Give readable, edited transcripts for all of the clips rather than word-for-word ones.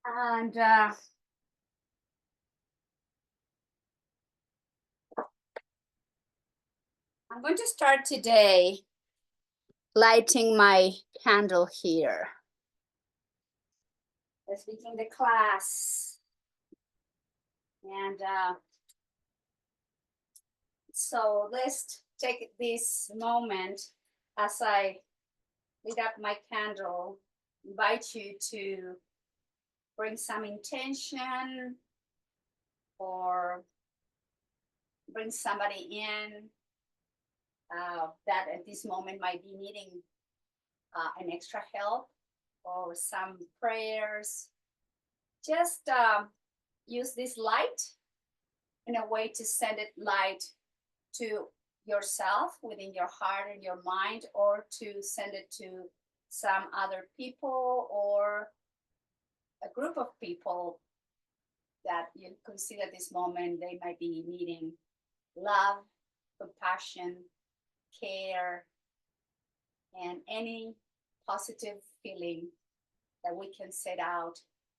And I'm going to start today lighting my candle here. Let's begin the class. And so let's take this moment as I lit up my candle, invite you to bring some intention or bring somebody in that at this moment might be needing an extra help or some prayers. Just use this light in a way to send it light to yourself within your heart and your mind, or to send it to some other people or a group of people that you consider this moment they might be needing love, compassion, care, and any positive feeling that we can set out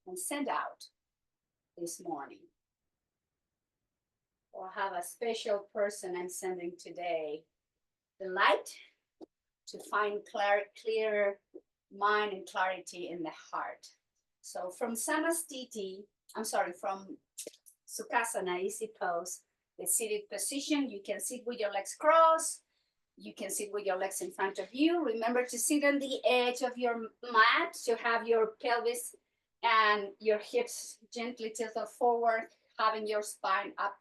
and send out this morning. Or have a special person I'm sending today the light to find clear mind and clarity in the heart. So from Samastiti, from Sukhasana, easy pose, the seated position, you can sit with your legs crossed. You can sit with your legs in front of you. Remember to sit on the edge of your mat, to have your pelvis and your hips gently tilted forward, having your spine up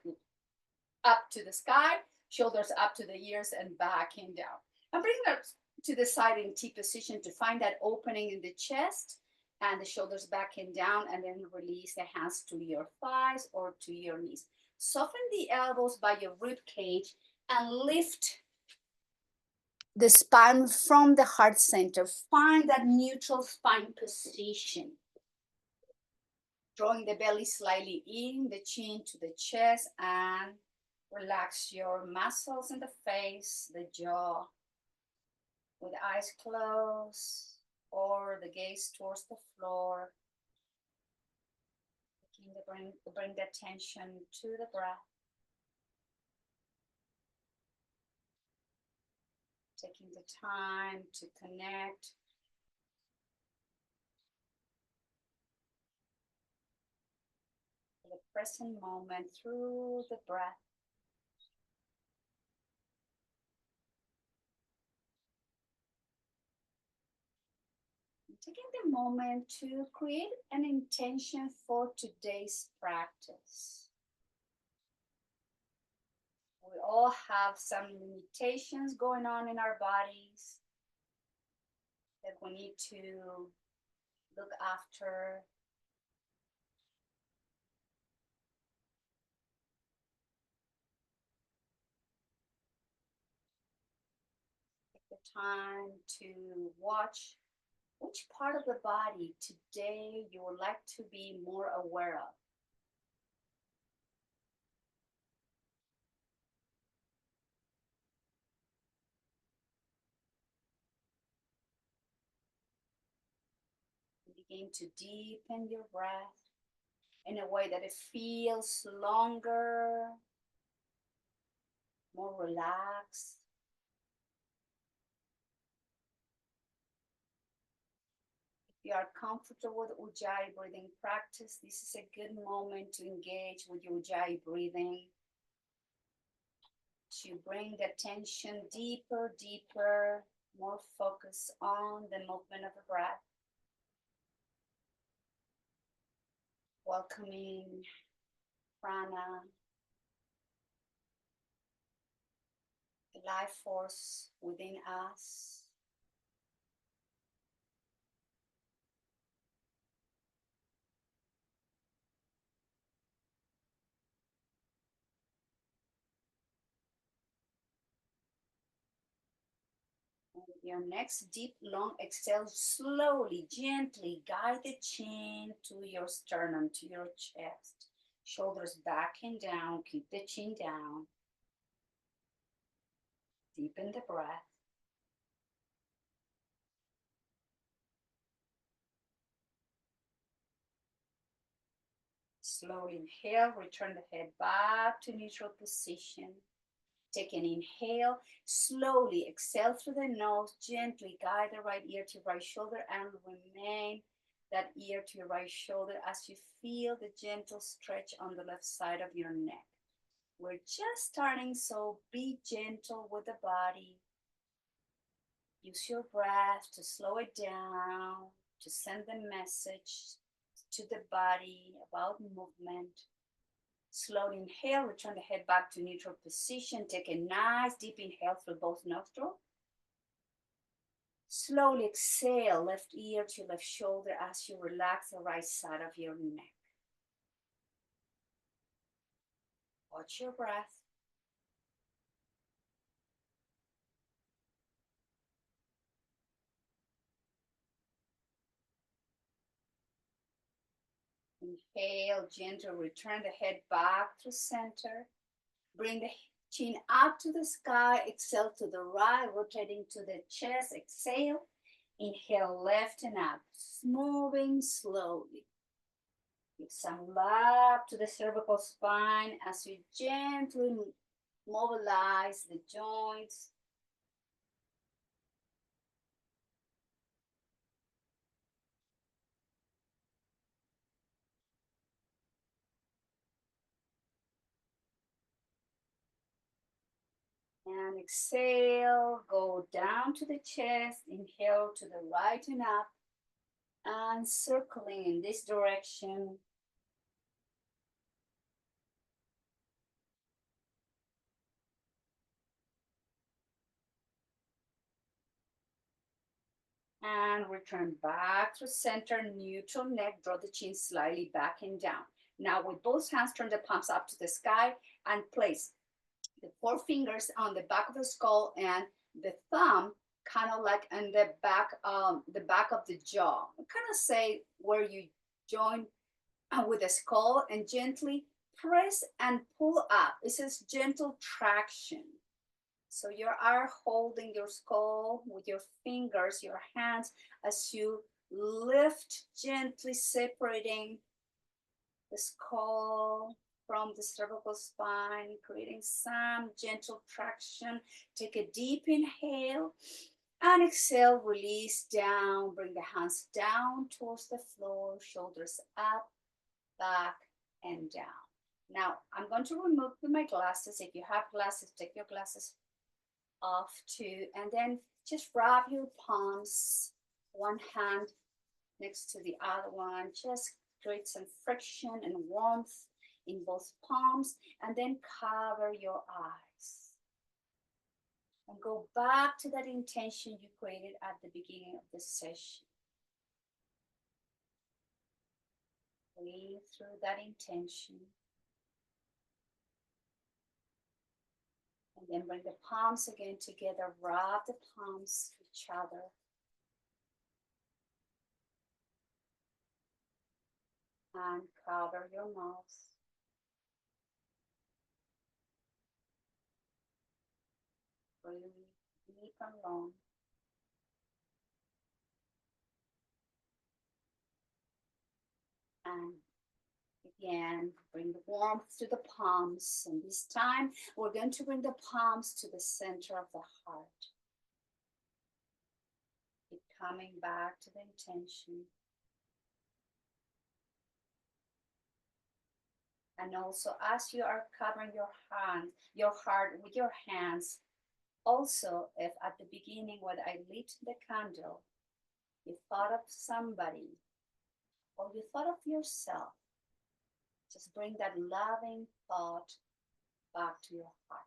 to the sky, shoulders up to the ears and back and down. And bring them to the side in T position to find that opening in the chest and the shoulders back and down, and then release the hands to your thighs or to your knees. Soften the elbows by your rib cage and lift the spine from the heart center. Find that neutral spine position. Drawing the belly slightly in, the chin to the chest, and relax your muscles in the face, the jaw, with eyes closed or the gaze towards the floor. Bring the attention to the breath. Taking the time to connect to the present moment through the breath. Taking the moment to create an intention for today's practice. We all have some limitations going on in our bodies that we need to look after. Take the time to watch which part of the body today you would like to be more aware of. Begin to deepen your breath in a way that it feels longer, more relaxed. If you are comfortable with Ujjayi breathing practice, this is a good moment to engage with your Ujjayi breathing, to bring the attention deeper, more focus on the movement of the breath. Welcoming prana, the life force within us. And with your next deep, long exhale, slowly, gently guide the chin to your sternum, to your chest. Shoulders back and down, keep the chin down. Deepen the breath. Slowly inhale, return the head back to neutral position. Take an inhale, slowly exhale through the nose, gently guide the right ear to right shoulder and remain that ear to your right shoulder as you feel the gentle stretch on the left side of your neck. We're just starting, so be gentle with the body. Use your breath to slow it down, to send the message to the body about movement. Slowly inhale, return the head back to neutral position. Take a nice deep inhale through both nostrils. Slowly exhale, left ear to left shoulder as you relax the right side of your neck. Watch your breath. Inhale, gentle, return the head back to center. Bring the chin up to the sky. Exhale to the right, rotating to the chest. Exhale. Inhale, left and up, moving slowly. Give some love to the cervical spine as you gently mobilize the joints. And exhale, go down to the chest. Inhale to the right and up. And circling in this direction. And return back to center, neutral neck. Draw the chin slightly back and down. Now with both hands, turn the palms up to the sky and place the four fingers on the back of the skull and the thumb kind of like in the back of the jaw. Kind of say where you join with the skull and gently press and pull up. It says gentle traction. So you are holding your skull with your fingers, your hands, as you lift, gently separating the skull from the cervical spine, creating some gentle traction. Take a deep inhale and exhale, release down. Bring the hands down towards the floor, shoulders up, back, and down. Now, I'm going to remove my glasses. If you have glasses, take your glasses off too, and then just wrap your palms, one hand next to the other one. Just create some friction and warmth in both palms, and then cover your eyes. And go back to that intention you created at the beginning of the session. Breathe through that intention. And then bring the palms again together. Wrap the palms to each other. And cover your mouth. Breathe deep and long. And again, bring the warmth to the palms. And this time, we're going to bring the palms to the center of the heart. Keep coming back to the intention. And also, as you are covering your heart with your hands, also, if at the beginning when I lit the candle, you thought of somebody or you thought of yourself, just bring that loving thought back to your heart.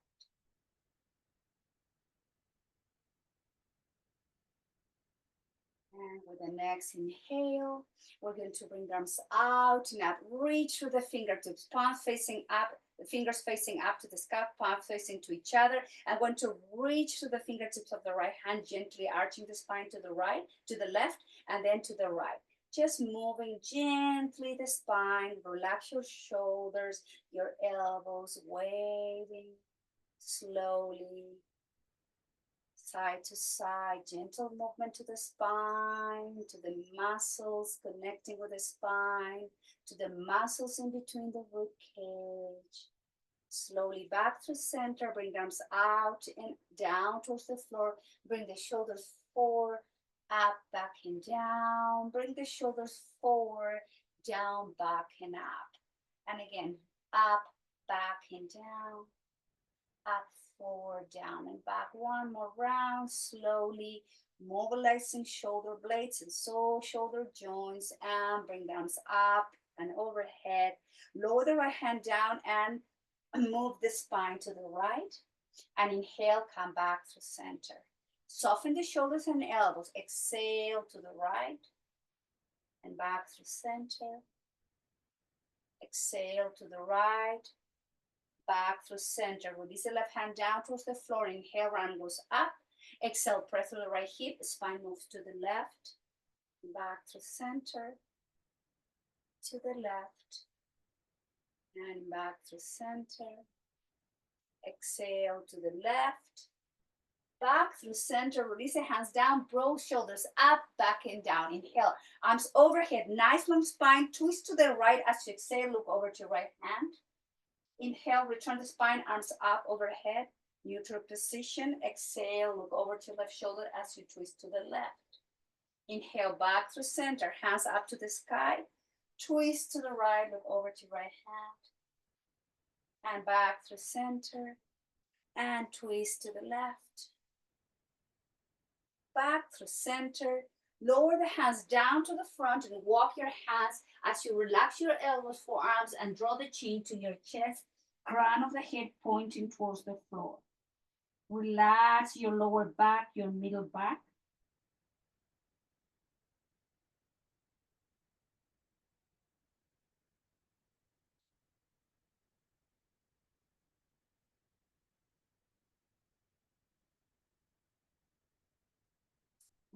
And with the next inhale, we're going to bring the arms out and up. Reach through the fingertips, palms facing up, the fingers facing up to the sky, palms facing to each other. I want to reach through the fingertips of the right hand, gently arching the spine to the right, to the left, and then to the right. Just moving gently the spine, relax your shoulders, your elbows, waving slowly side to side, gentle movement to the spine, to the muscles connecting with the spine, to the muscles in between the rib cage. Slowly back to center, bring the arms out and down towards the floor. Bring the shoulders forward, up, back and down. Bring the shoulders forward, down, back and up. And again, up, back and down, up, forward, down and back. One more round, slowly mobilizing shoulder blades and so shoulder joints, and bring the arms up and overhead. Lower the right hand down and move the spine to the right. And inhale, come back to center. Soften the shoulders and elbows. Exhale to the right and back to center. Exhale to the right, back through center. Release the left hand down towards the floor. Inhale, round goes up. Exhale, press through the right hip. Spine moves to the left. Back to center. To the left. And back to center. Exhale to the left. Back through center. Release the hands down. Broad shoulders up, back and down. Inhale. Arms overhead. Nice long spine. Twist to the right as you exhale. Look over to your right hand. Inhale, return the spine, arms up overhead, neutral position. Exhale, look over to left shoulder as you twist to the left. Inhale, back through center, hands up to the sky. Twist to the right, look over to right hand. And back through center. And twist to the left. Back through center. Lower the hands down to the front and walk your hands as you relax your elbows, forearms, and draw the chin to your chest, crown of the head pointing towards the floor. Relax your lower back, your middle back.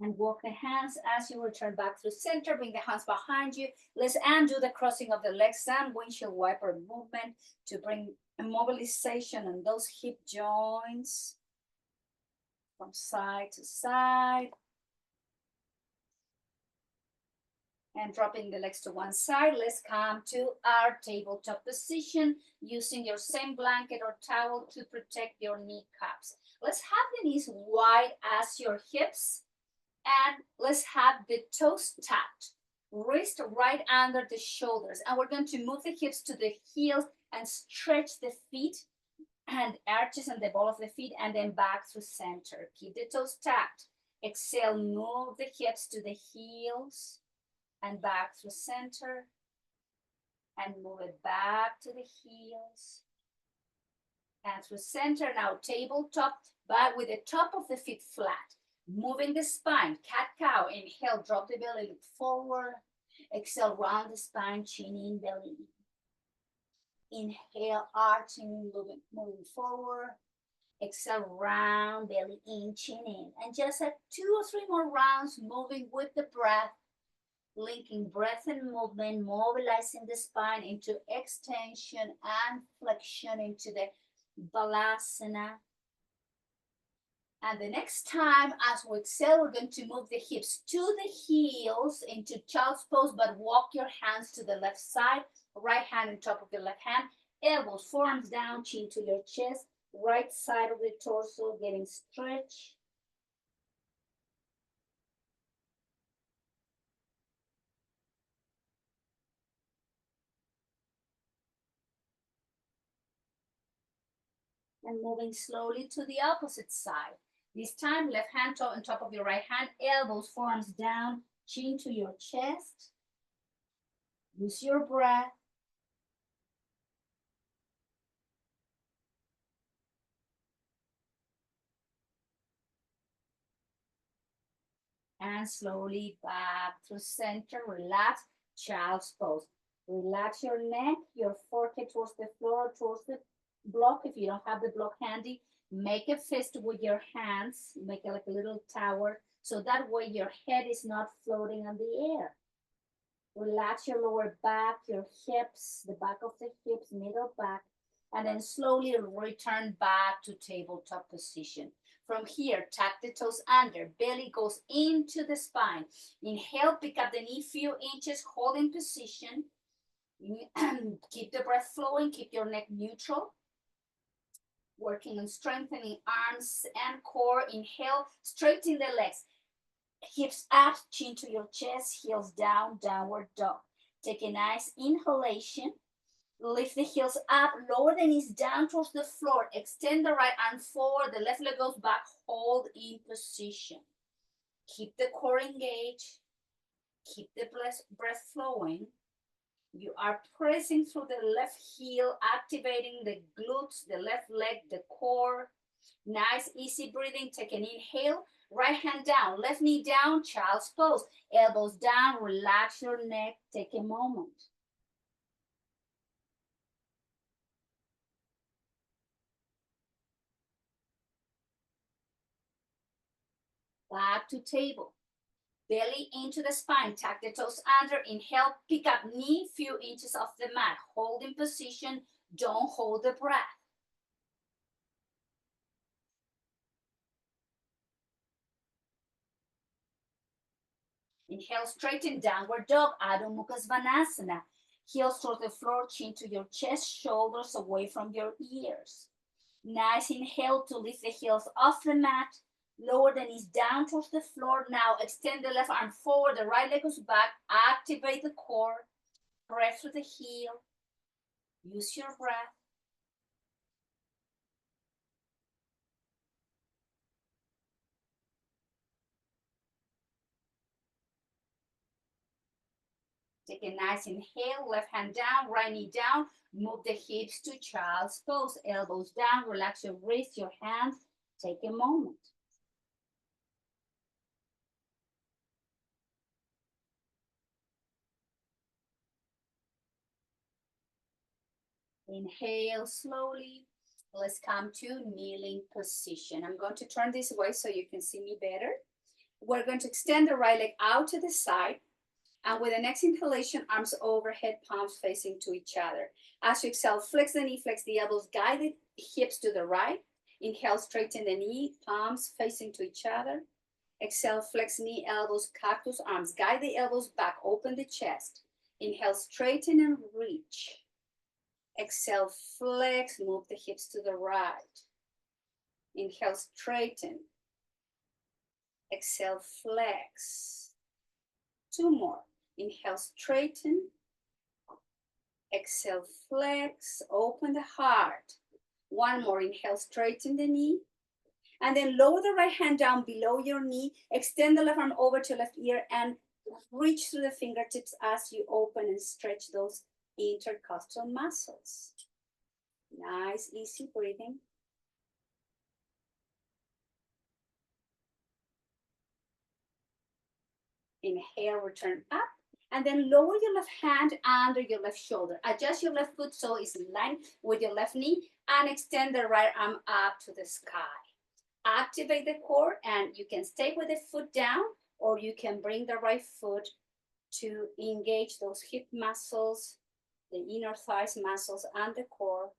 And walk the hands as you return back to center. Bring the hands behind you. Let's undo the crossing of the legs and windshield wiper movement to bring a mobilization on those hip joints from side to side. And dropping the legs to one side, let's come to our tabletop position using your same blanket or towel to protect your kneecaps. Let's have the knees wide as your hips. And let's have the toes tapped, wrist right under the shoulders. And we're going to move the hips to the heels and stretch the feet and arches and the ball of the feet and then back through center. Keep the toes tapped. Exhale, move the hips to the heels and back through center. And move it back to the heels and through center. Now tabletop, but with the top of the feet flat. Moving the spine, cat-cow. Inhale, drop the belly, look forward. Exhale, round the spine, chin in, belly in. Inhale, arching, moving forward. Exhale, round, belly in, chin in. And just have 2 or 3 more rounds, moving with the breath, linking breath and movement, mobilizing the spine into extension and flexion into the balasana. And the next time, as we exhale, we're going to move the hips to the heels into child's pose, but walk your hands to the left side, right hand on top of the left hand, elbows, forearms down, chin to your chest, right side of the torso getting stretched. And moving slowly to the opposite side. This time, left hand on top of your right hand, elbows, forearms down, chin to your chest. Use your breath. And slowly back to center, relax, child's pose. Relax your neck, your forehead towards the floor, towards the block. If you don't have the block handy, make a fist with your hands, make it like a little tower, so that way your head is not floating on the air. Relax your lower back, your hips, the back of the hips, middle back, and then slowly return back to tabletop position. From here, tuck the toes under. Belly goes into the spine. Inhale, pick up the knee few inches, hold in position. Keep the breath flowing, keep your neck neutral. Working on strengthening arms and core. Inhale, straighten the legs. Hips up, chin to your chest, heels down, downward dog. Take a nice inhalation. Lift the heels up, lower the knees down towards the floor. Extend the right arm forward, the left leg goes back. Hold in position. Keep the core engaged. Keep the breath flowing. You are pressing through the left heel, activating the glutes, the left leg, the core. Nice, easy breathing. Take an inhale. Right hand down, left knee down, child's pose. Elbows down, relax your neck. Take a moment. Back to table. Belly into the spine, tuck the toes under. Inhale, pick up knee, few inches off the mat. Hold in position, don't hold the breath. Inhale, straighten, downward dog, Adho Mukha Svanasana. Heels towards the floor, chin to your chest, shoulders away from your ears. Nice inhale to lift the heels off the mat. Lower the knees down towards the floor. Now extend the left arm forward, the right leg goes back. Activate the core. Press through the heel. Use your breath. Take a nice inhale, left hand down, right knee down. Move the hips to child's pose. Elbows down, relax your wrists, your hands. Take a moment. Inhale slowly. Let's come to kneeling position. I'm going to turn this way so you can see me better. We're going to extend the right leg out to the side. And with the next inhalation, arms overhead, palms facing to each other. As you exhale, flex the knee, flex the elbows, guide the hips to the right. Inhale, straighten the knee, palms facing to each other. Exhale, flex knee, elbows, cactus arms. Guide the elbows back, open the chest. Inhale, straighten and reach. Exhale, flex, move the hips to the right. Inhale, straighten. Exhale, flex. Two more. Inhale, straighten. Exhale, flex, open the heart. One more, inhale, straighten the knee. And then lower the right hand down below your knee. Extend the left arm over to left ear and reach through the fingertips as you open and stretch those intercostal muscles. Nice, easy breathing. Inhale, return up. And then lower your left hand under your left shoulder. Adjust your left foot so it's in line with your left knee and extend the right arm up to the sky. Activate the core and you can stay with the foot down or you can bring the right foot to engage those hip muscles, the inner thighs muscles and the core,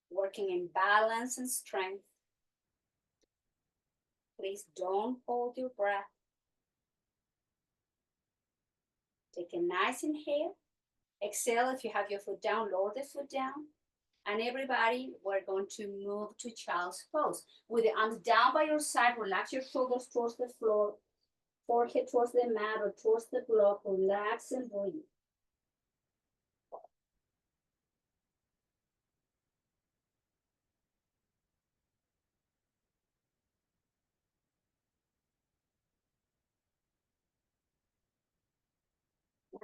working in balance and strength. Please don't hold your breath. Take a nice inhale. Exhale, if you have your foot down, lower the foot down. And everybody, we're going to move to child's pose. With the arms down by your side, relax your shoulders towards the floor, forehead towards the mat or towards the block. Relax and breathe.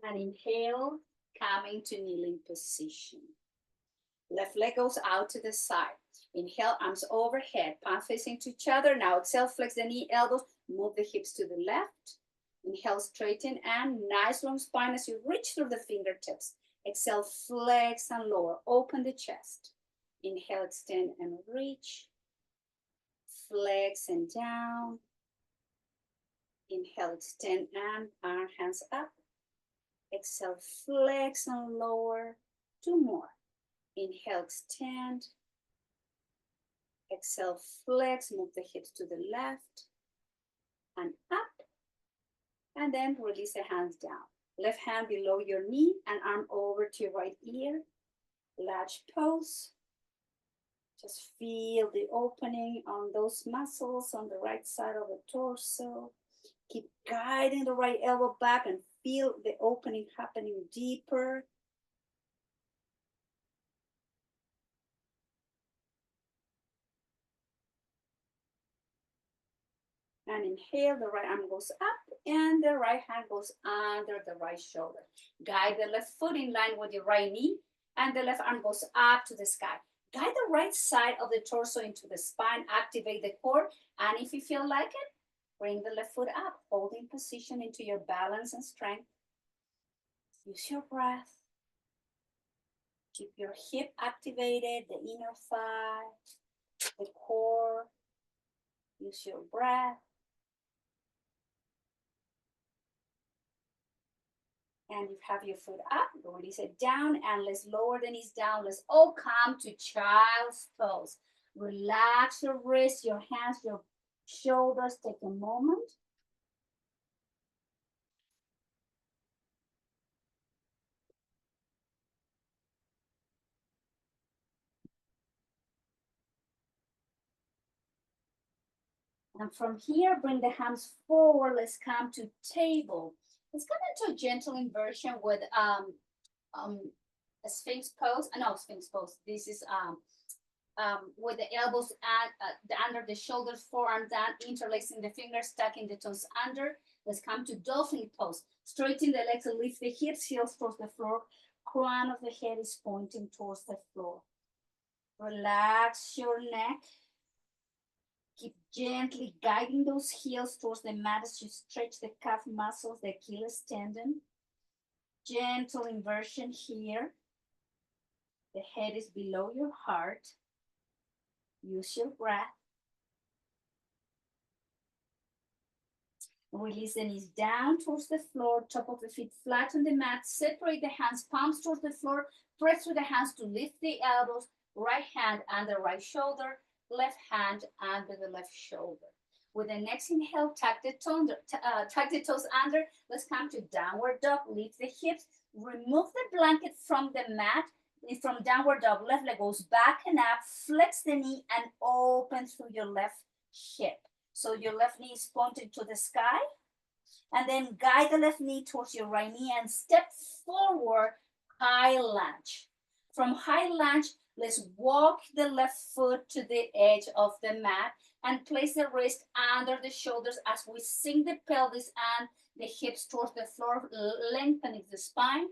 And inhale, coming to kneeling position. Left leg goes out to the side. Inhale, arms overhead, palms facing to each other. Now exhale, flex the knee, elbows, move the hips to the left. Inhale, straighten and nice long spine as you reach through the fingertips. Exhale, flex and lower, open the chest. Inhale, extend and reach. Flex and down. Inhale, extend and arm, hands up. Exhale, flex and lower. Two more. Inhale, extend. Exhale, flex, move the hips to the left and up. And then release the hands down. Left hand below your knee and arm over to your right ear. Latch pose. Just feel the opening on those muscles on the right side of the torso. Keep guiding the right elbow back and feel the opening happening deeper. And inhale, the right arm goes up and the right hand goes under the right shoulder. Guide the left foot in line with your right knee and the left arm goes up to the sky. Guide the right side of the torso into the spine, activate the core, and if you feel like it, bring the left foot up, holding position into your balance and strength. Use your breath. Keep your hip activated, the inner thigh, the core. Use your breath. And you have your foot up, release it down, and let's lower the knees down. Let's all come to child's pose. Relax your wrists, your hands, your shoulders. Take a moment. And from here, bring the hands forward. Let's come to table. Let's come into a gentle inversion with a sphinx pose. No, sphinx pose. This is with the elbows under the shoulders, forearm down, interlacing the fingers, tucking the toes under. Let's come to dolphin pose. Straighten the legs and lift the hips, heels towards the floor. Crown of the head is pointing towards the floor. Relax your neck. Keep gently guiding those heels towards the mat as you stretch the calf muscles, the Achilles tendon. Gentle inversion here. The head is below your heart. Use your breath. Release the knees down towards the floor, top of the feet flat on the mat. Separate the hands, palms towards the floor. Press with the hands to lift the elbows. Right hand under right shoulder. Left hand under the left shoulder. With the next inhale, tuck the toes under. Let's come to downward dog. Lift the hips. Remove the blanket from the mat. From downward dog, left leg goes back and up. Flex the knee and open through your left hip. So your left knee is pointed to the sky. And then guide the left knee towards your right knee and step forward, high lunge. From high lunge, let's walk the left foot to the edge of the mat and place the wrist under the shoulders as we sink the pelvis and the hips towards the floor, lengthening the spine.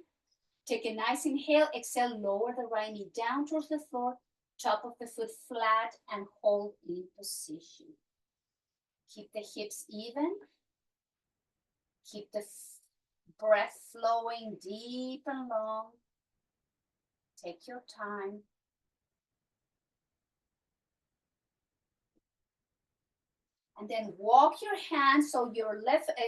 Take a nice inhale, exhale, lower the right knee down towards the floor, top of the foot flat and hold in position. Keep the hips even. Keep the breath flowing deep and long. Take your time. And then walk your hands so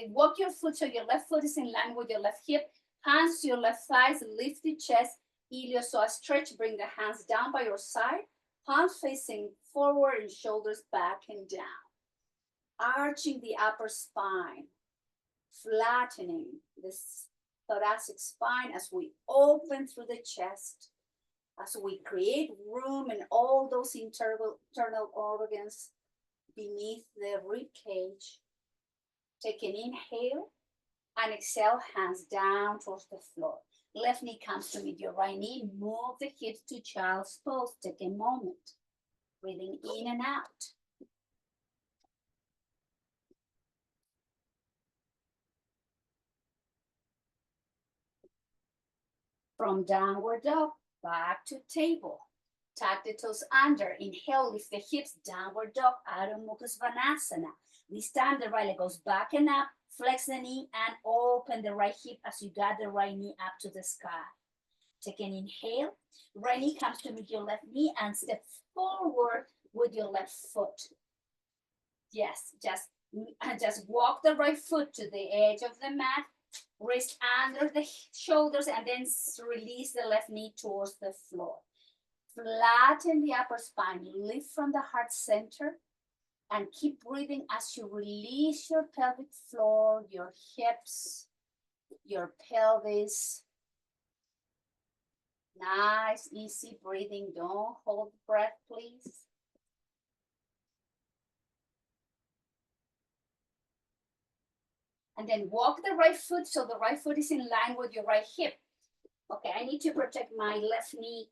walk your foot so your left foot is in line with your left hip. Hands to your left thighs, lift the chest, iliopsoas stretch, bring the hands down by your side, palms facing forward and shoulders back and down. Arching the upper spine, flattening this thoracic spine as we open through the chest, as we create room in all those internal organs beneath the rib cage. Take an inhale and exhale, hands down towards the floor. Left knee comes to meet your right knee. Move the hips to child's pose. Take a moment. Breathing in and out. From downward dog, back to table. Tuck the toes under. Inhale, lift the hips, downward dog, Adho Mukha Svanasana. This time the right leg goes back and up. Flex the knee and open the right hip as you guide the right knee up to the sky. Take an inhale. Right knee comes to meet your left knee and step forward with your left foot. Yes, just walk the right foot to the edge of the mat. Wrist under the shoulders and then release the left knee towards the floor. Flatten the upper spine, lift from the heart center, and keep breathing as you release your pelvic floor, your hips, your pelvis. Nice, easy breathing. Don't hold breath, please. And then walk the right foot so the right foot is in line with your right hip. Okay, I need to protect my left knee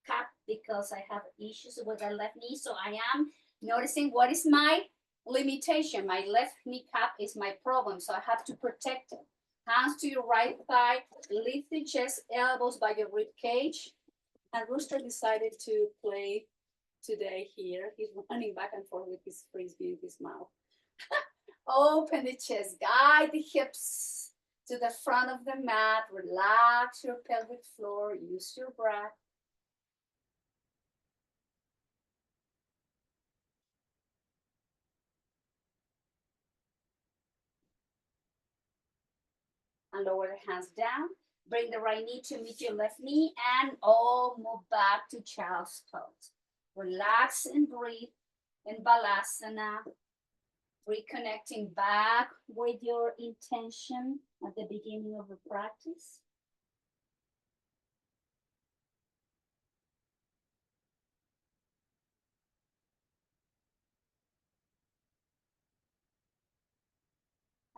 cap because I have issues with the left knee. So I am noticing what is my limitation. My left knee cap is my problem. So I have to protect it. Hands to your right thigh, lift the chest, elbows by your rib cage. And Rooster decided to play today here. He's running back and forth with his frisbee in his mouth. Open the chest, guide the hips to the front of the mat. Relax your pelvic floor, use your breath. And lower the hands down. Bring the right knee to meet your left knee and all move back to child's pose. Relax and breathe in Balasana. Reconnecting back with your intention at the beginning of the practice.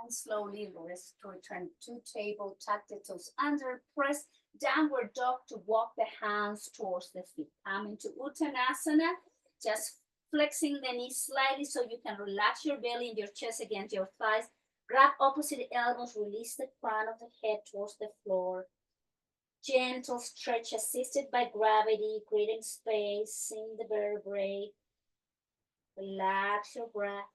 And slowly rest to return to table, tuck the toes under, press downward dog to walk the hands towards the feet. Come into Uttanasana, just flexing the knees slightly so you can relax your belly and your chest against your thighs. Grab opposite elbows, release the crown of the head towards the floor. Gentle stretch assisted by gravity, creating space in the vertebrae. Relax your breath.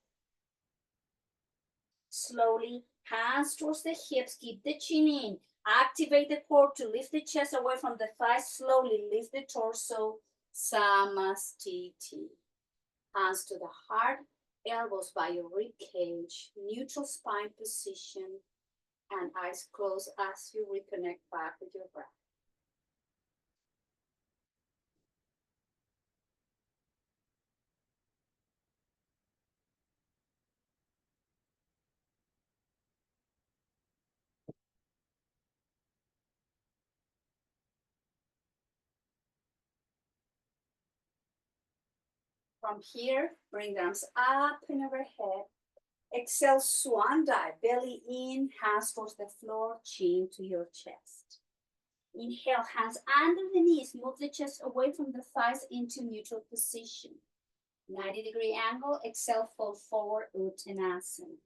Slowly, hands towards the hips, keep the chin in. Activate the core to lift the chest away from the thighs. Slowly lift the torso, Samastiti. Hands to the heart, elbows by your rib cage, neutral spine position, and eyes closed as you reconnect back with your breath. From here, bring the arms up and overhead. Exhale, swan dive, belly in, hands towards the floor, chin to your chest. Inhale, hands under the knees, move the chest away from the thighs into neutral position. 90-degree angle, exhale, fold forward, Uttanasana.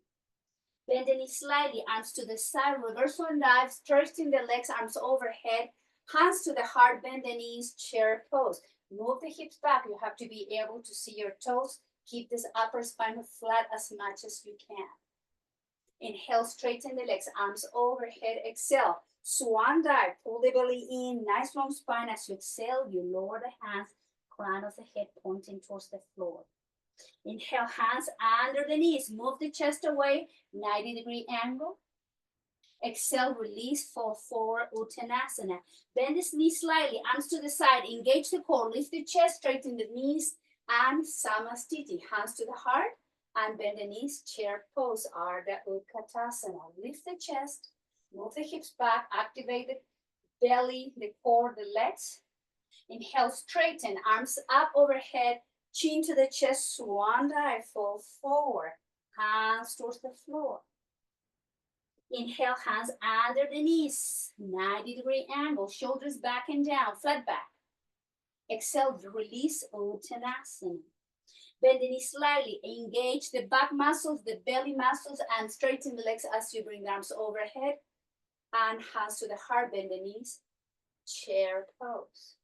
Bend the knees slightly, arms to the side, reverse one dive, stretching the legs, arms overhead, hands to the heart, bend the knees, chair pose. Move the hips back, you have to be able to see your toes. Keep this upper spine flat as much as you can. Inhale, straighten the legs, arms overhead, exhale. Swan dive, pull the belly in, nice long spine. As you exhale, you lower the hands, crown of the head pointing towards the floor. Inhale, hands under the knees, move the chest away, 90-degree angle. Exhale, release, fall forward, Uttanasana. Bend the knees slightly, arms to the side, engage the core, lift the chest, straighten the knees, and Samastiti. Hands to the heart, and bend the knees, chair pose, Ardha Utkatasana. Lift the chest, move the hips back, activate the belly, the core, the legs. Inhale, straighten, arms up overhead, chin to the chest, swan dive, fall forward, hands towards the floor. Inhale, hands under the knees, 90-degree angle, shoulders back and down, flat back. Exhale, release, Uttanasana. Bend the knees slightly, engage the back muscles, the belly muscles, and straighten the legs as you bring the arms overhead. And hands to the heart, bend the knees, chair pose.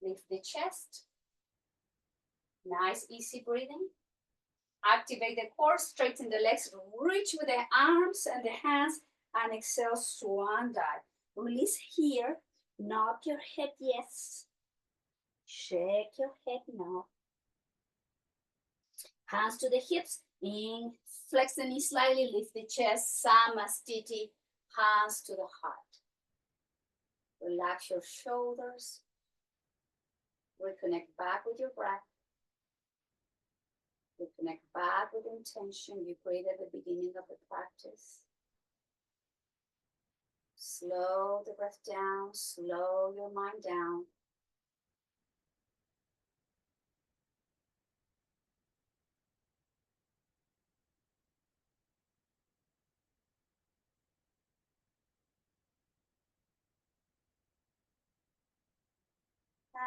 Lift the chest. Nice, easy breathing. Activate the core, straighten the legs, reach with the arms and the hands, and exhale, swan dive. Release here, nod your head, yes. Shake your head, no. Hands to the hips, in, flex the knees slightly, lift the chest, Samastiti, hands to the heart. Relax your shoulders. Reconnect back with your breath. Reconnect back with intention you created at the beginning of the practice. Slow the breath down, slow your mind down.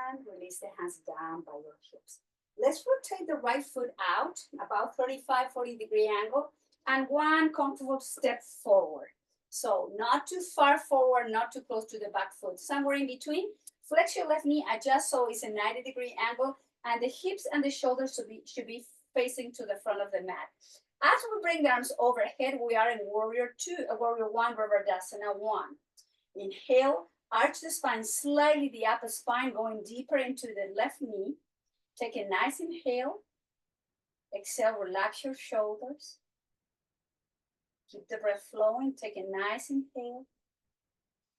And release the hands down by your hips. Let's rotate the right foot out, about 35, 40-degree angle, and one comfortable step forward. So not too far forward, not too close to the back foot, somewhere in between. Flex your left knee, adjust so it's a 90-degree angle, and the hips and the shoulders should be facing to the front of the mat. As we bring the arms overhead, we are in warrior two, warrior one, Virabhadasana one. Inhale, arch the spine slightly, the upper spine going deeper into the left knee. Take a nice inhale. Exhale, relax your shoulders. Keep the breath flowing. Take a nice inhale.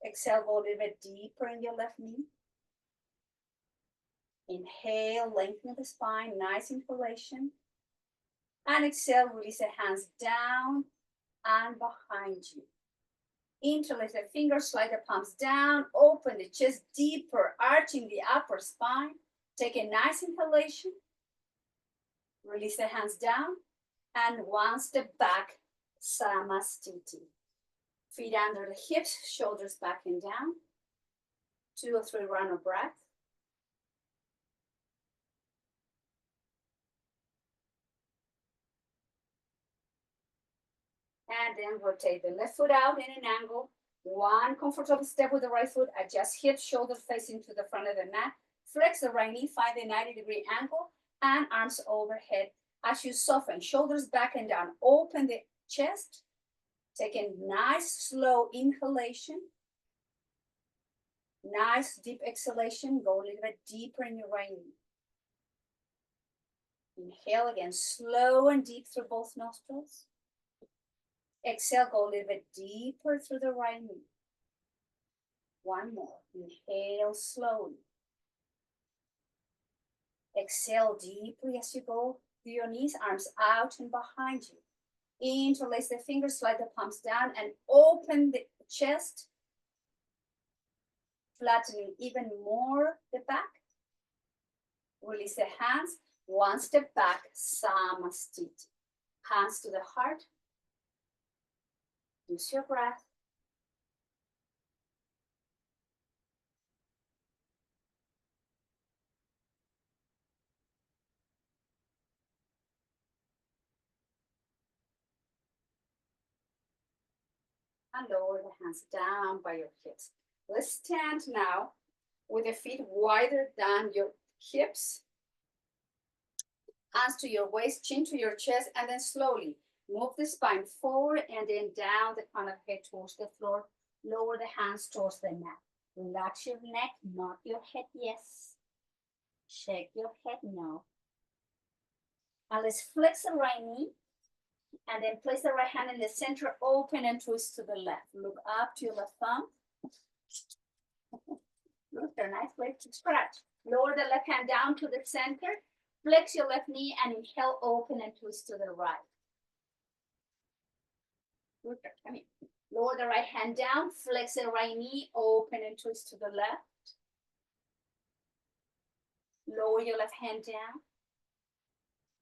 Exhale, go a little bit deeper in your left knee. Inhale, lengthen the spine, nice inhalation. And exhale, release the hands down and behind you. Interlace the fingers, slide the palms down, open the chest deeper, arching the upper spine. Take a nice inhalation. Release the hands down. And one step back, Samastiti. Feet under the hips, shoulders back and down. 2 or 3 rounds of breath. And then rotate the left foot out in an angle. One comfortable step with the right foot. Adjust hips, shoulders facing to the front of the mat. Flex the right knee, find the 90-degree angle, and arms overhead. As you soften, shoulders back and down. Open the chest. Take a nice, slow inhalation. Nice, deep exhalation. Go a little bit deeper in your right knee. Inhale again, slow and deep through both nostrils. Exhale, go a little bit deeper through the right knee. One more. Inhale slowly. Exhale deeply as you go through your knees, arms out and behind you. Interlace the fingers, slide the palms down, and open the chest, flattening even more the back. Release the hands, one step back, Samastiti. Hands to the heart. Use your breath. And lower the hands down by your hips. Let's stand now with the feet wider than your hips. Hands to your waist, chin to your chest, and then slowly move the spine forward and then down the crown of head towards the floor. Lower the hands towards the mat. Relax your neck, not your head, yes. Shake your head, no. And let's flex the right knee and then place the right hand in the center, open and twist to the left. Look up to your left thumb. Look, a nice place to scratch. Lower the left hand down to the center. Flex your left knee and inhale, open and twist to the right. Look, I mean, lower the right hand down, flex the right knee, open and twist to the left. Lower your left hand down.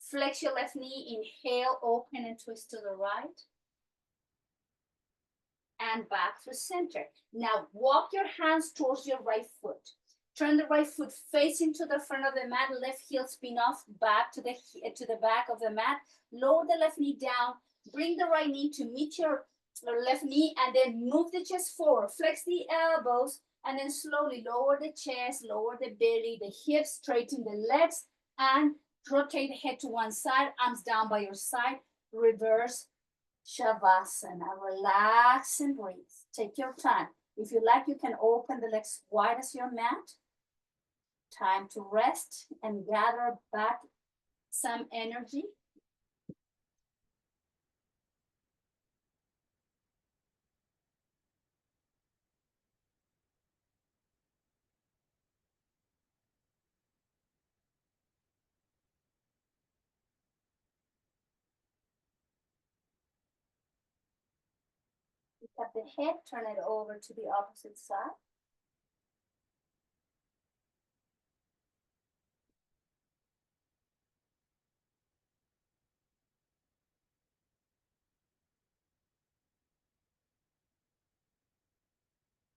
Flex your left knee, inhale, open and twist to the right. And back to center. Now walk your hands towards your right foot. Turn the right foot facing to the front of the mat, left heel spin off back to the back of the mat. Lower the left knee down, bring the right knee to meet your left knee and then move the chest forward. Flex the elbows and then slowly lower the chest, lower the belly, the hips, straighten the legs and rotate the head to one side, arms down by your side, reverse Shavasana. Relax and breathe. Take your time. If you like, you can open the legs wide as your mat. Time to rest and gather back some energy. Tap the head, turn it over to the opposite side.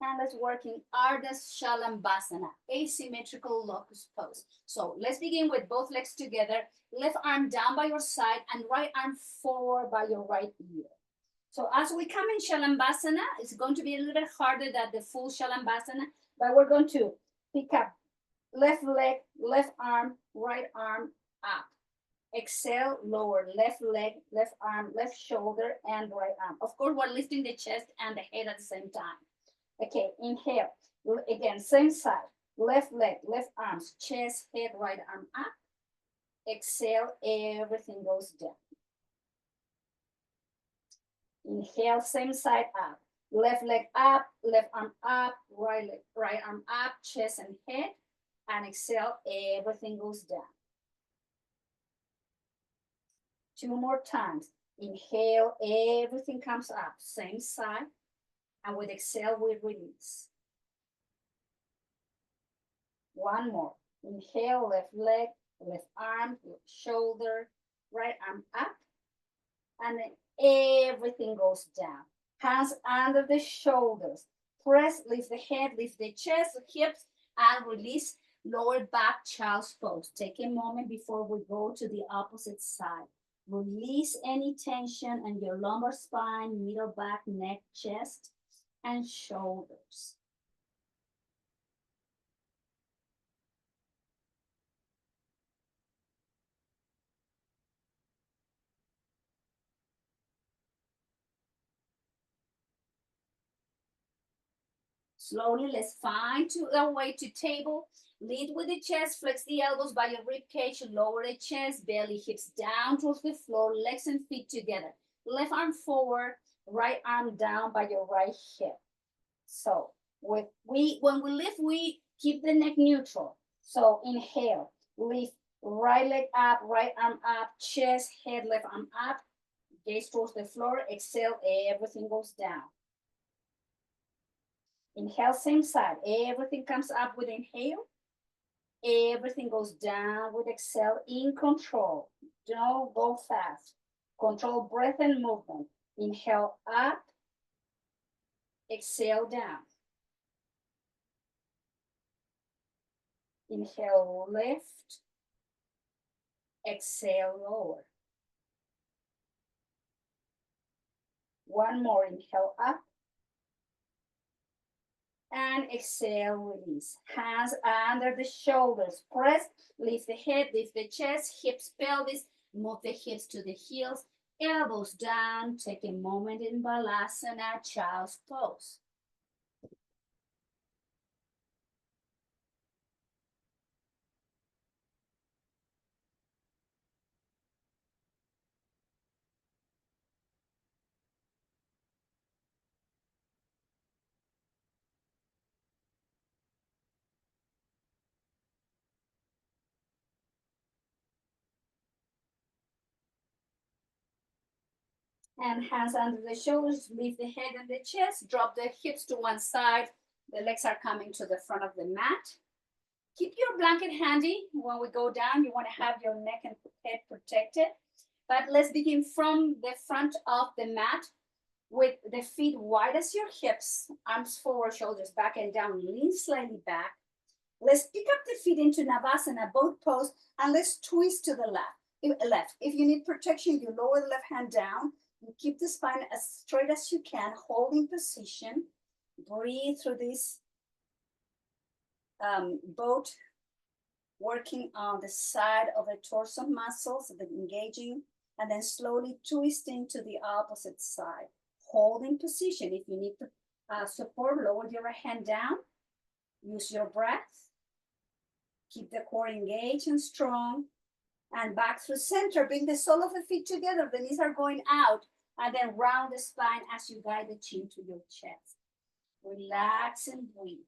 And let's work in Ardha Shalambhasana, asymmetrical locust pose. So let's begin with both legs together, left arm down by your side and right arm forward by your right ear. So as we come in Shalambhasana, it's going to be a little bit harder than the full Shalambhasana, but we're going to pick up left leg, left arm, right arm up. Exhale, lower left leg, left arm, left shoulder, and right arm. Of course, we're lifting the chest and the head at the same time. Okay, inhale. Again, same side. Left leg, left arms, chest, head, right arm up. Exhale, everything goes down. Inhale, same side up. Left leg up, left arm up, right leg, right arm up, chest and head. And exhale, everything goes down. 2 more times. Inhale, everything comes up, same side. And with exhale, we release. 1 more. Inhale, left leg, left arm, left shoulder, right arm up. And then everything goes down. Hands under the shoulders. Press, lift the head, lift the chest, the hips, and release. Lower back, child's pose. Take a moment before we go to the opposite side. Release any tension in your lumbar spine, middle back, neck, chest, and shoulders. Slowly, let's find our way to table. Lead with the chest, flex the elbows by your rib cage, lower the chest, belly, hips down towards the floor, legs and feet together. Left arm forward, right arm down by your right hip. So when we lift, we keep the neck neutral. So inhale, lift, right leg up, right arm up, chest, head, left arm up, gaze towards the floor. Exhale, everything goes down. Inhale, same side. Everything comes up with inhale. Everything goes down with exhale in control. Don't go fast. Control breath and movement. Inhale up. Exhale down. Inhale, lift. Exhale, lower. 1 more. Inhale up. And exhale, release. Hands under the shoulders. Press, lift the head, lift the chest, hips, pelvis. Move the hips to the heels, elbows down. Take a moment in Balasana, child's pose. And hands under the shoulders, lift the head and the chest, drop the hips to one side. The legs are coming to the front of the mat. Keep your blanket handy. When we go down, you want to have your neck and head protected. But let's begin from the front of the mat with the feet wide as your hips, arms forward, shoulders back and down, lean slightly back. Let's pick up the feet into Navasana, both pose, and let's twist to the left. If you need protection, you lower the left hand down. You keep the spine as straight as you can, holding position. Breathe through this boat, working on the side of the torso muscles, engaging, and then slowly twisting to the opposite side. Holding position. If you need support, lower your right hand down. Use your breath. Keep the core engaged and strong. And back through center. Bring the sole of the feet together. The knees are going out. And then round the spine as you guide the chin to your chest. Relax and breathe.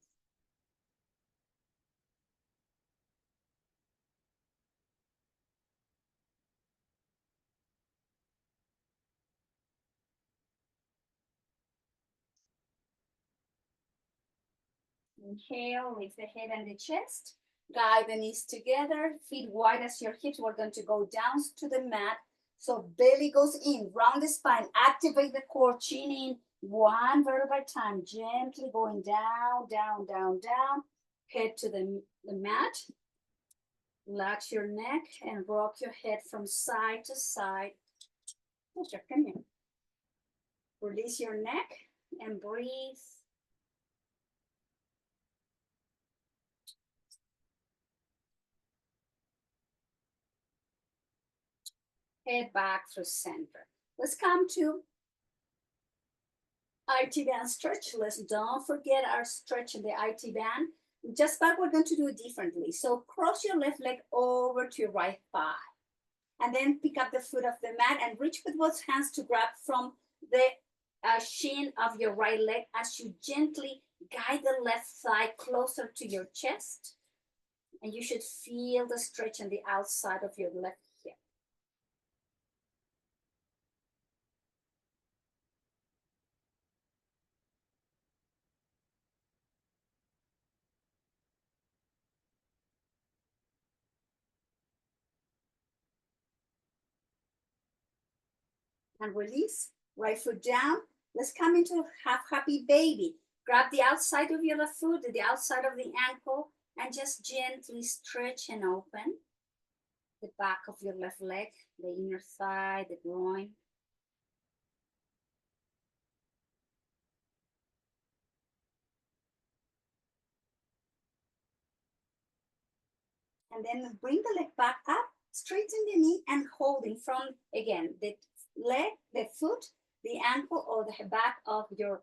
Inhale, lift the head and the chest. Guide the knees together, feet wide as your hips. We're going to go down to the mat. So belly goes in, round the spine, activate the core, chin in, one vertebra at a time, gently going down, down, down, down. Head to the mat. Relax your neck and rock your head from side to side. Come here. Release your neck and breathe. Head back through center. Let's come to IT band stretch. Let's don't forget our stretch in the IT band. Just but we're going to do it differently. So cross your left leg over to your right thigh. And then pick up the foot of the mat and reach with both hands to grab from the shin of your right leg as you gently guide the left thigh closer to your chest. And you should feel the stretch on the outside of your left hip. And release, right foot down. Let's come into half happy baby. Grab the outside of your left foot, the outside of the ankle, and just gently stretch and open the back of your left leg, the inner thigh, the groin. And then bring the leg back up, straighten the knee and holding from, again, the leg, the foot, the ankle, or the back of your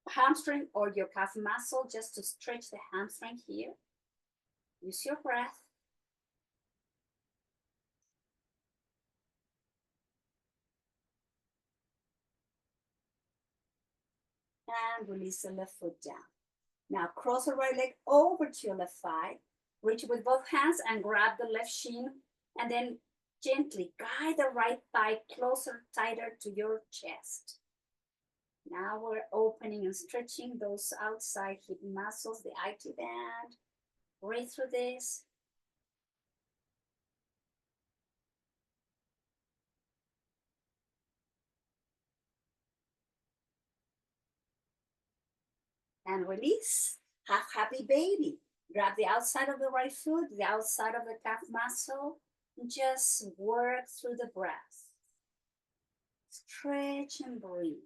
hamstring or your calf muscle, just to stretch the hamstring here. Use your breath. And release the left foot down. Now cross the right leg over to your left thigh. Reach with both hands and grab the left shin, and then gently guide the right thigh closer, tighter to your chest. Now we're opening and stretching those outside hip muscles, the IT band. Breathe through this. And release. Half happy baby. Grab the outside of the right foot, the outside of the calf muscle, and just work through the breath. Stretch and breathe.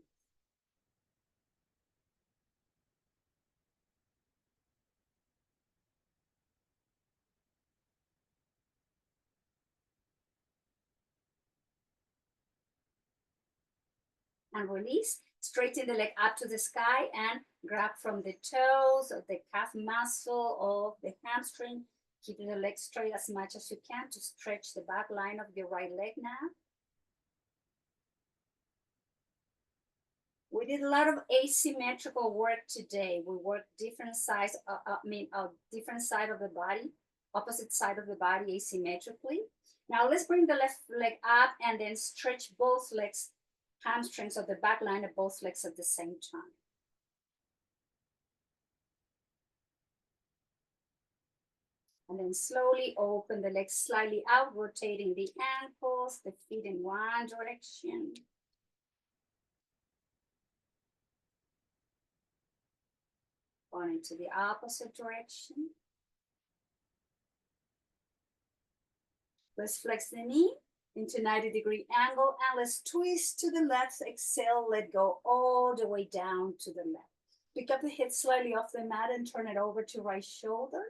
And release. Straighten the leg up to the sky and grab from the toes of the calf muscle of the hamstring. Keep the leg straight as much as you can to stretch the back line of your right leg now. We did a lot of asymmetrical work today. We worked different sides, different side of the body, opposite side of the body asymmetrically. Now let's bring the left leg up and then stretch both legs, hamstrings of the back line of both legs at the same time. And then slowly open the legs slightly out, rotating the ankles, the feet in one direction. Going to the opposite direction. Let's flex the knee into 90-degree angle and let's twist to the left. Exhale, let go all the way down to the left. Pick up the head slightly off the mat and turn it over to right shoulder.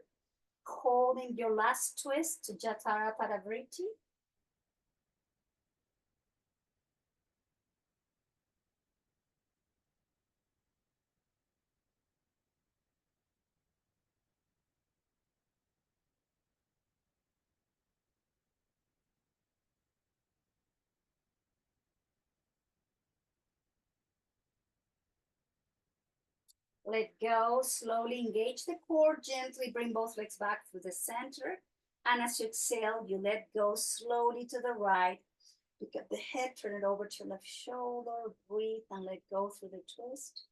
Holding your last twist to Jatara Padavriti. Let go, slowly engage the core, gently bring both legs back to the center. And as you exhale, you let go slowly to the right. Pick up the head, turn it over to your left shoulder, breathe and let go through the twist.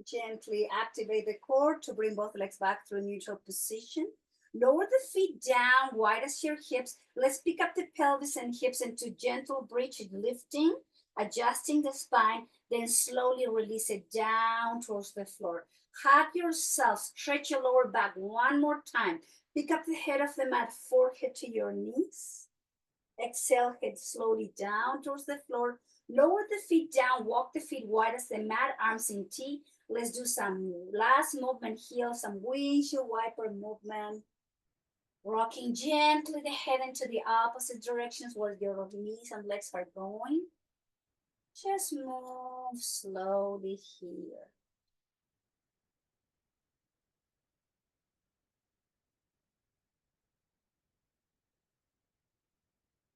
Gently activate the core to bring both legs back to a neutral position. Lower the feet down, wide as your hips. Let's pick up the pelvis and hips into gentle bridge, lifting, adjusting the spine, then slowly release it down towards the floor. Hug yourself, stretch your lower back one more time. Pick up the head of the mat, forehead to your knees. Exhale, head slowly down towards the floor. Lower the feet down, walk the feet wide as the mat, arms in T. Let's do some last movement here, some windshield wiper movement. Rocking gently the head into the opposite directions where your knees and legs are going. Just move slowly here.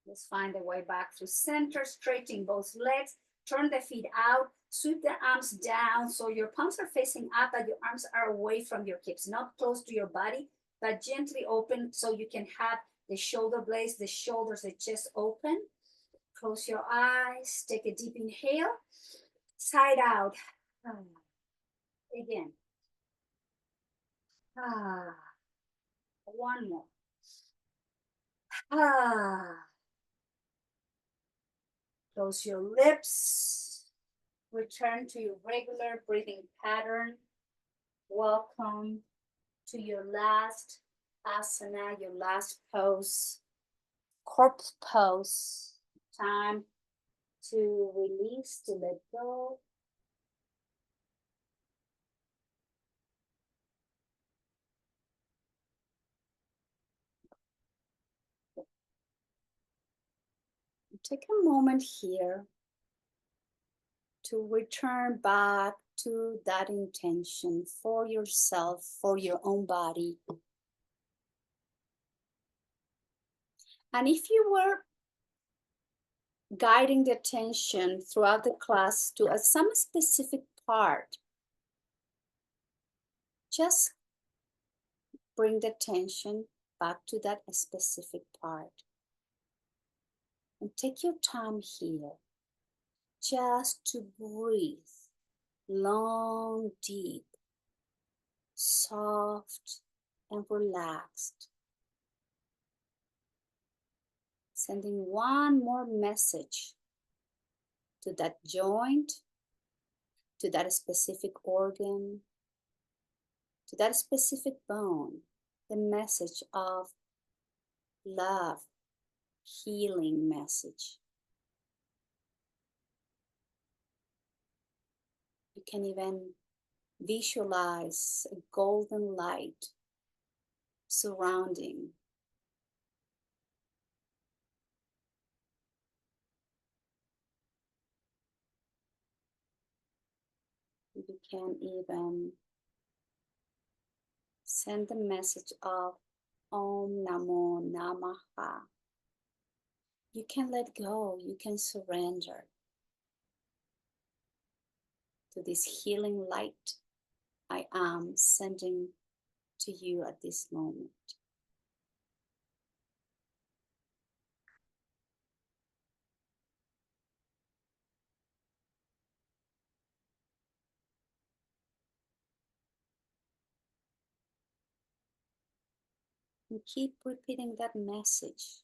Let's find the way back to center, straightening both legs. Turn the feet out, sweep the arms down so your palms are facing up, but your arms are away from your hips, not close to your body, but gently open so you can have the shoulder blades, the shoulders, the chest open. Close your eyes, take a deep inhale, side out. Again. One more. Close your lips. Return to your regular breathing pattern. Welcome to your last asana, your last pose, corpse pose. Time to release, to let go. Take a moment here to return back to that intention for yourself, for your own body. And if you were guiding the attention throughout the class to some specific part, just bring the attention back to that specific part. And take your time here just to breathe long, deep, soft, and relaxed. Sending one more message to that joint, to that specific organ, to that specific bone, the message of love, healing message. You can even visualize a golden light surrounding. You can even send the message of Om Namo Namaha. You can let go, you can surrender to this healing light I am sending to you at this moment. And keep repeating that message,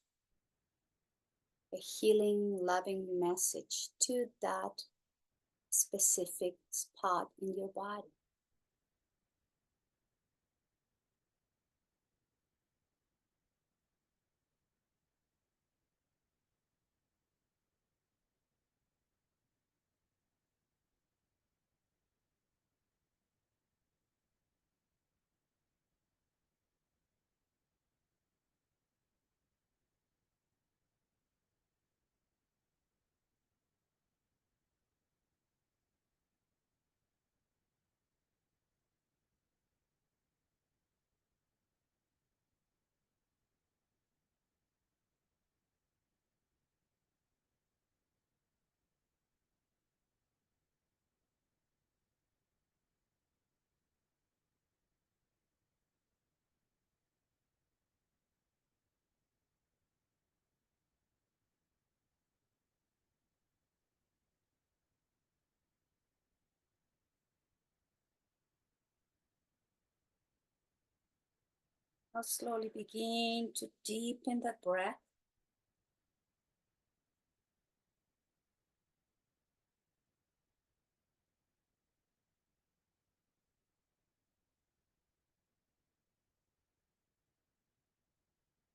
a healing, loving message to that specific spot in your body. Now slowly begin to deepen that breath.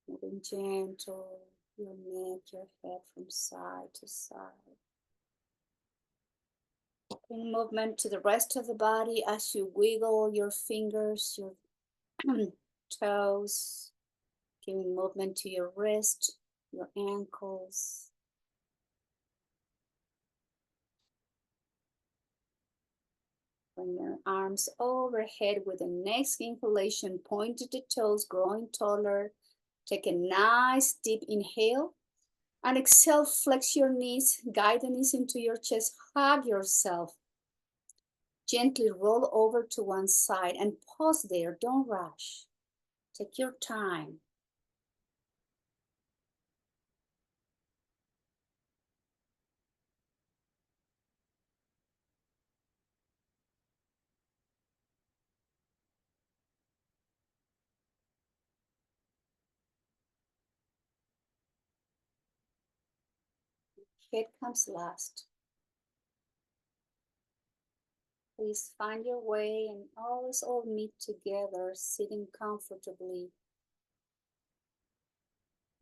Moving gentle your neck, your head from side to side. Bring movement to the rest of the body as you wiggle your fingers, your toes, giving movement to your wrist, your ankles. Bring your arms overhead with the next inhalation, point to the toes, growing taller. Take a nice deep inhale. And exhale, flex your knees, guide the knees into your chest, hug yourself. Gently roll over to one side and pause there, don't rush. Take your time. Head comes last. Please find your way and always all meet together, sitting comfortably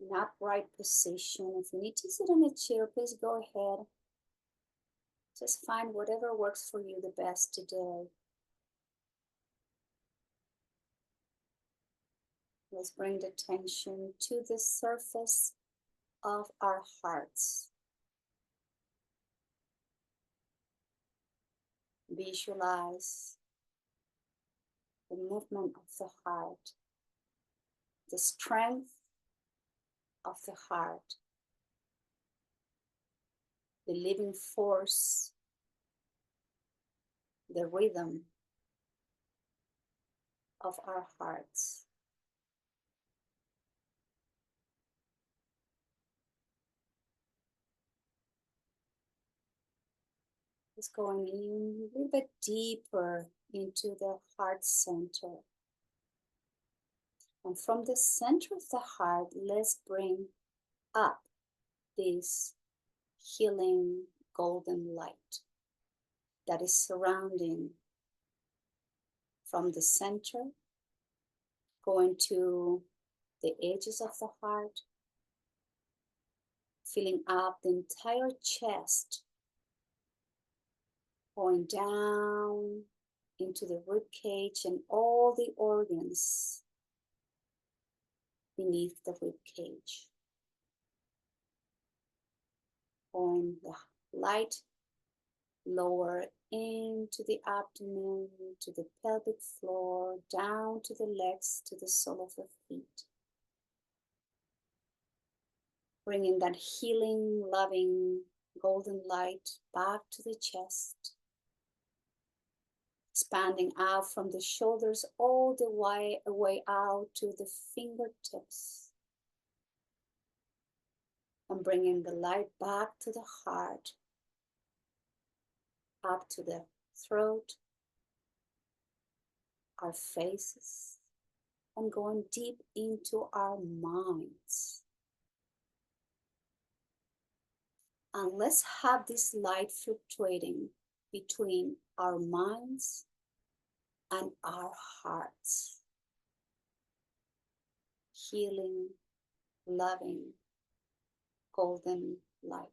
in upright position. If you need to sit on a chair, please go ahead. Just find whatever works for you the best today. Let's bring the attention to the surface of our hearts. Visualize the movement of the heart, the strength of the heart, the living force, the rhythm of our hearts. It's going in a little bit deeper into the heart center. And from the center of the heart, let's bring up this healing golden light that is surrounding from the center, going to the edges of the heart, filling up the entire chest, going down into the rib cage and all the organs beneath the rib cage. Going the light lower into the abdomen, to the pelvic floor, down to the legs, to the sole of the feet. Bringing that healing, loving, golden light back to the chest. Expanding out from the shoulders all the way out to the fingertips. And bringing the light back to the heart, up to the throat, our faces, and going deep into our minds. And let's have this light fluctuating between our minds and our hearts. Healing, loving, golden light.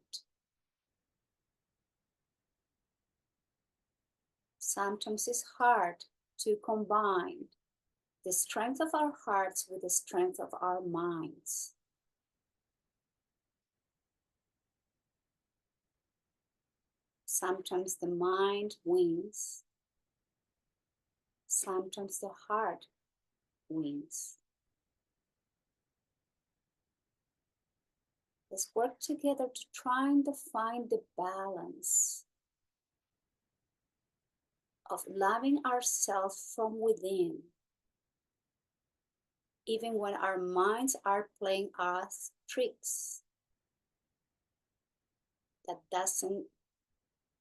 Sometimes it's hard to combine the strength of our hearts with the strength of our minds. Sometimes the mind wins. Sometimes the heart wins. Let's work together to try and find the balance of loving ourselves from within, even when our minds are playing us tricks that doesn't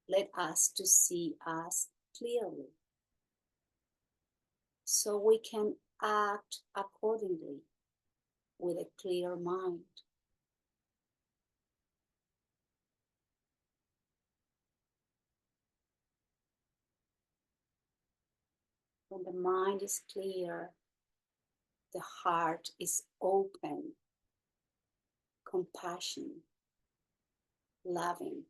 let us to see us clearly. So we can act accordingly with a clear mind. When the mind is clear, the heart is open, compassion, loving.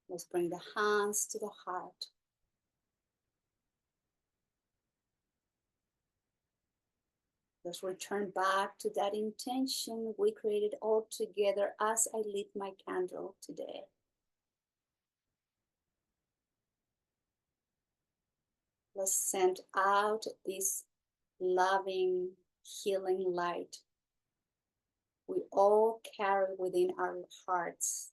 Let's bring the hands to the heart. Let's return back to that intention we created all together as I lit my candle today. Let's send out this loving, healing light we all carry within our hearts.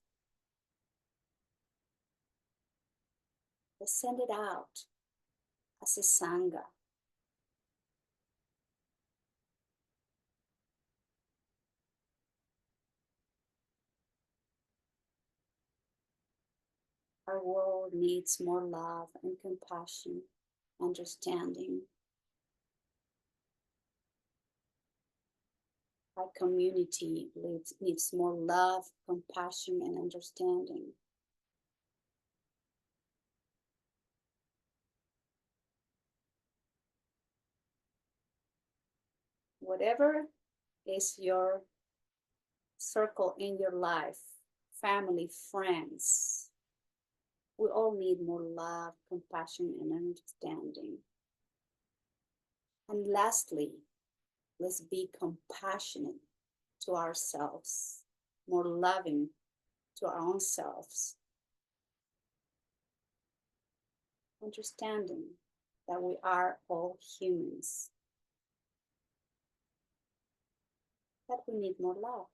Let's send it out as a sangha. Our world needs more love and compassion, understanding. Our community needs more love, compassion, and understanding. Whatever is your circle in your life, family, friends, we all need more love, compassion, and understanding. And lastly, let's be compassionate to ourselves, more loving to our own selves, understanding that we are all humans, that we need more love,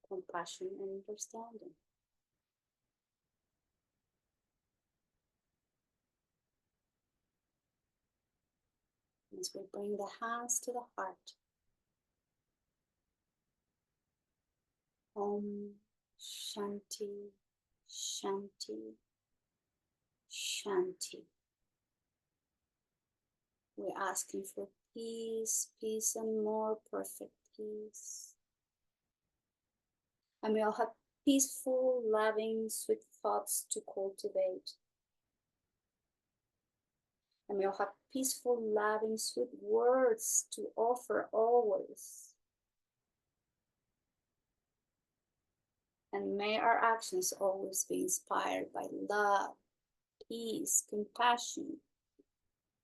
compassion, and understanding. As we bring the hands to the heart, Om Shanti, Shanti, Shanti. We're asking for peace, peace, and more perfect peace. And we all have peaceful, loving, sweet thoughts to cultivate. And we all have peaceful, loving, sweet words to offer always. And may our actions always be inspired by love, peace, compassion,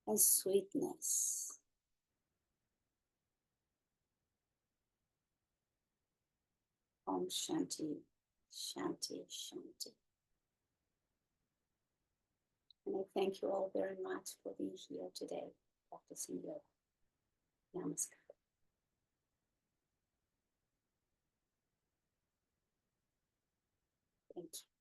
and sweetness. Om Shanti, Shanti, Shanti. And I thank you all very much for being here today, practicing yoga. Namaskar. Thank you.